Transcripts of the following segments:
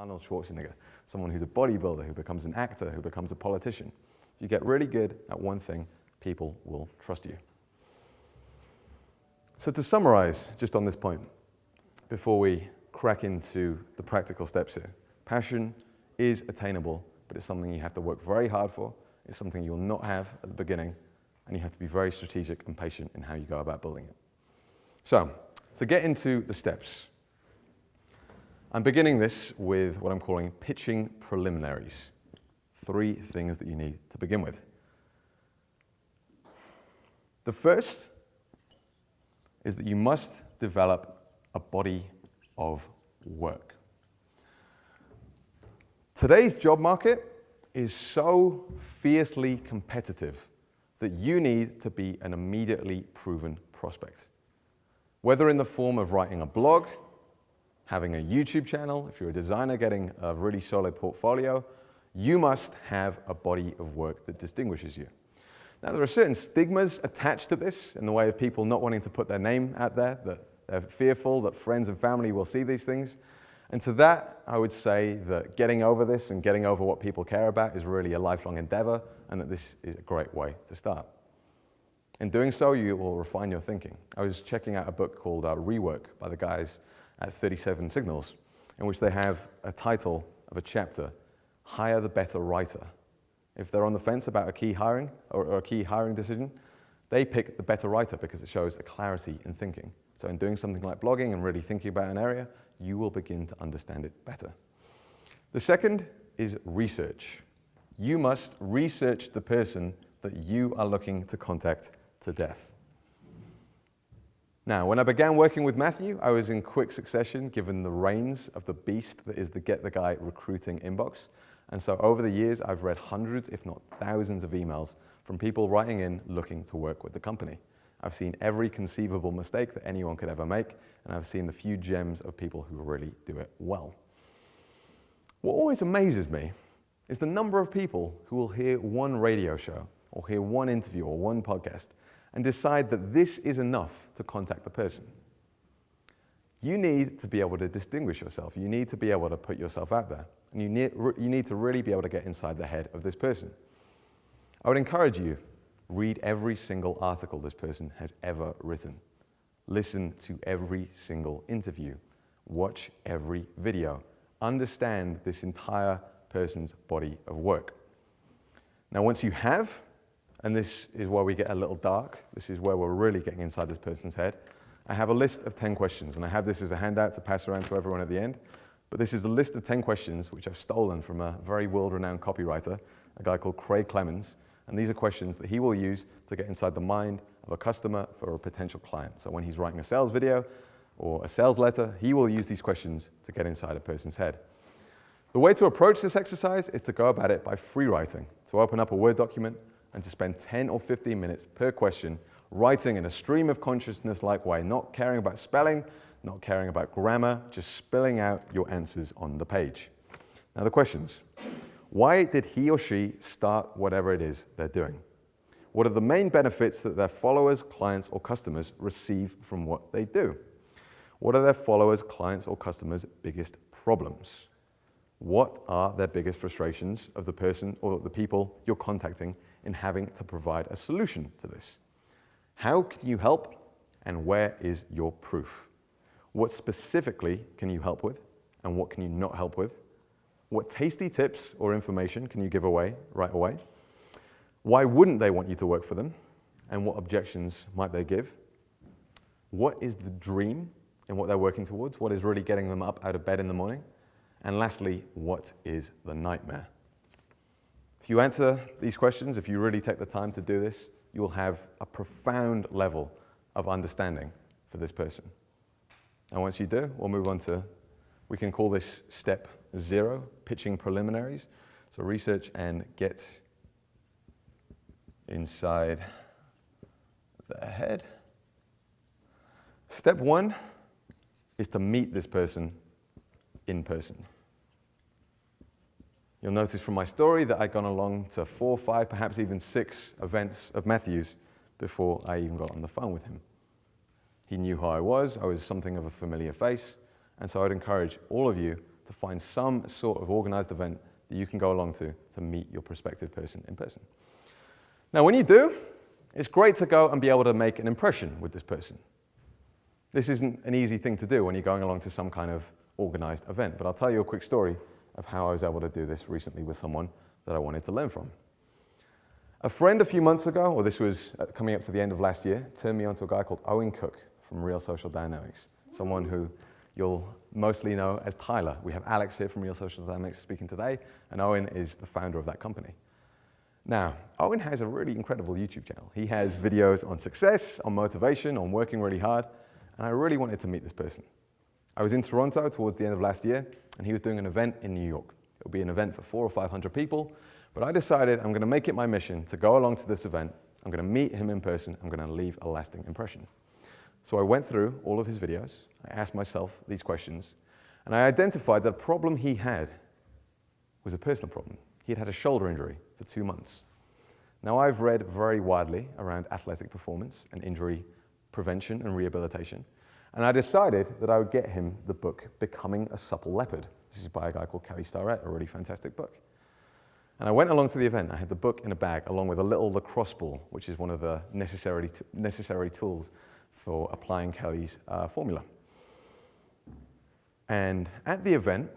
Arnold Schwarzenegger, someone who's a bodybuilder, who becomes an actor, who becomes a politician. If you get really good at one thing, people will trust you. So to summarize, just on this point, before we crack into the practical steps here, passion is attainable, but it's something you have to work very hard for. It's something you'll not have at the beginning, and you have to be very strategic and patient in how you go about building it. So, to get into the steps, I'm beginning this with what I'm calling pitching preliminaries. 3 things that you need to begin with. The first is that you must develop a body of work. Today's job market is so fiercely competitive that you need to be an immediately proven prospect. Whether in the form of writing a blog, having a YouTube channel, if you're a designer getting a really solid portfolio, you must have a body of work that distinguishes you. Now, there are certain stigmas attached to this in the way of people not wanting to put their name out there, that they're fearful that friends and family will see these things. And to that, I would say that getting over this and getting over what people care about is really a lifelong endeavor, and that this is a great way to start. In doing so, you will refine your thinking. I was checking out a book called Rework by the guys at 37 Signals, in which they have a title of a chapter, Hire the Better Writer. If they're on the fence about a key hiring or a key hiring decision, they pick the better writer because it shows a clarity in thinking. So in doing something like blogging and really thinking about an area, you will begin to understand it better. The second is research. You must research the person that you are looking to contact to death. Now, when I began working with Matthew, I was in quick succession given the reins of the beast that is the Get the Guy recruiting inbox. And so over the years, I've read hundreds, if not thousands of emails from people writing in looking to work with the company. I've seen every conceivable mistake that anyone could ever make, and I've seen the few gems of people who really do it well. What always amazes me is the number of people who will hear one radio show or hear one interview or one podcast and decide that this is enough to contact the person. You need to be able to distinguish yourself. You need to be able to put yourself out there. And you need to really be able to get inside the head of this person. I would encourage you, read every single article this person has ever written. Listen to every single interview. Watch every video. Understand this entire person's body of work. Now, once you have, and this is where we get a little dark, this is where we're really getting inside this person's head, I have a list of 10 questions, and I have this as a handout to pass around to everyone at the end. But this is a list of 10 questions which I've stolen from a very world-renowned copywriter, a guy called Craig Clemens. And these are questions that he will use to get inside the mind of a customer for a potential client. So when he's writing a sales video or a sales letter, he will use these questions to get inside a person's head. The way to approach this exercise is to go about it by free writing, to open up a Word document and to spend 10 or 15 minutes per question writing in a stream of consciousness-like way, not caring about spelling, not caring about grammar, just spilling out your answers on the page. Now the questions. Why did he or she start whatever it is they're doing? What are the main benefits that their followers, clients, or customers receive from what they do? What are their followers, clients, or customers' biggest problems? What are their biggest frustrations of the person or the people you're contacting in having to provide a solution to this? How can you help, and where is your proof? What specifically can you help with, and what can you not help with? What tasty tips or information can you give away right away? Why wouldn't they want you to work for them, and what objections might they give? What is the dream in what they're working towards? What is really getting them up out of bed in the morning? And lastly, what is the nightmare? If you answer these questions, if you really take the time to do this, you will have a profound level of understanding for this person. And once you do, we'll move on to, we can call this step 0, pitching preliminaries. So research and get inside the head. Step 1 is to meet this person in person. You'll notice from my story that I'd gone along to 4, 5, perhaps even 6 events of Matthew's before I even got on the phone with him. He knew who I was something of a familiar face, and so I'd encourage all of you to to find some sort of organized event that you can go along to meet your prospective person in person. Now, when you do, it's great to go and be able to make an impression with this person. This isn't an easy thing to do when you're going along to some kind of organized event, but I'll tell you a quick story of how I was able to do this recently with someone that I wanted to learn from. A friend a few months ago, or this was coming up to the end of last year, turned me on to a guy called Owen Cook from Real Social Dynamics, someone who you'll mostly know as Tyler. We have Alex here from Real Social Dynamics speaking today, and Owen is the founder of that company. Now, Owen has a really incredible YouTube channel. He has videos on success, on motivation, on working really hard, and I really wanted to meet this person. I was in Toronto towards the end of last year, and he was doing an event in New York. It would be an event for 400 or 500 people, but I decided I'm going to make it my mission to go along to this event. I'm going to meet him in person. I'm going to leave a lasting impression. So I went through all of his videos. I asked myself these questions, and I identified that the problem he had was a personal problem. He had had a shoulder injury for 2 months. Now, I've read very widely around athletic performance and injury prevention and rehabilitation, and I decided that I would get him the book, Becoming a Supple Leopard. This is by a guy called Kelly Starrett, a really fantastic book. And I went along to the event. I had the book in a bag, along with a little lacrosse ball, which is one of the necessary tools for applying Kelly's formula. And at the event,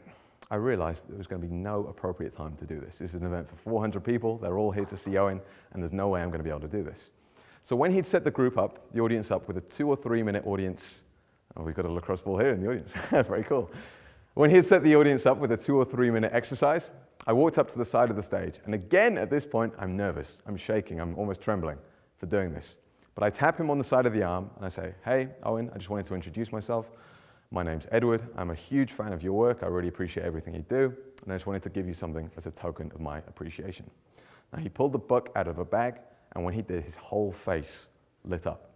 I realized there was going to be no appropriate time to do this. This is an event for 400 people. They're all here to see Owen, and there's no way I'm going to be able to do this. So when he'd set the group up, the audience up with a 2 or 3 minute audience, oh, we've got a lacrosse ball here in the audience. Very cool. When he'd set the audience up with a 2 or 3 minute exercise, I walked up to the side of the stage. And again, at this point, I'm nervous. I'm shaking. I'm almost trembling for doing this. But I tap him on the side of the arm, and I say, "Hey, Owen, I just wanted to introduce myself. My name's Edward. I'm a huge fan of your work. I really appreciate everything you do. And I just wanted to give you something as a token of my appreciation." Now, he pulled the book out of a bag, and when he did, his whole face lit up.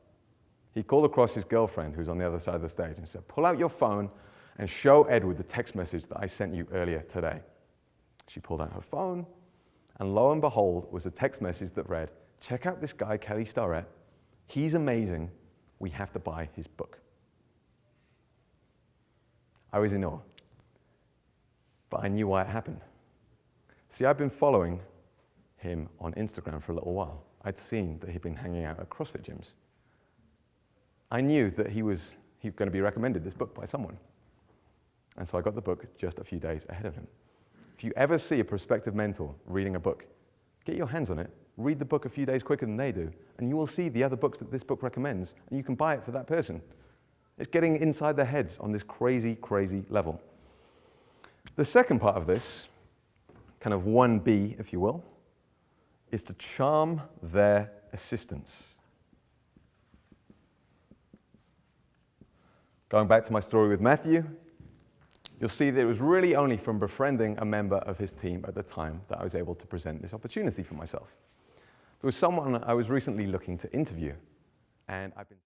He called across his girlfriend, who's on the other side of the stage, and said, "Pull out your phone and show Edward the text message that I sent you earlier today." She pulled out her phone, and lo and behold was a text message that read, "Check out this guy, Kelly Starrett. He's amazing. We have to buy his book." I was in awe, but I knew why it happened. See, I've been following him on Instagram for a little while. I'd seen that he'd been hanging out at CrossFit gyms. I knew that he was going to be recommended this book by someone. And so I got the book just a few days ahead of him. If you ever see a prospective mentor reading a book, get your hands on it, read the book a few days quicker than they do, and you will see the other books that this book recommends, and you can buy it for that person. It's getting inside their heads on this crazy, crazy level. The second part of this, kind of 1B, if you will, is to charm their assistants. Going back to my story with Matthew, you'll see that it was really only from befriending a member of his team at the time that I was able to present this opportunity for myself. There was someone I was recently looking to interview, and I've been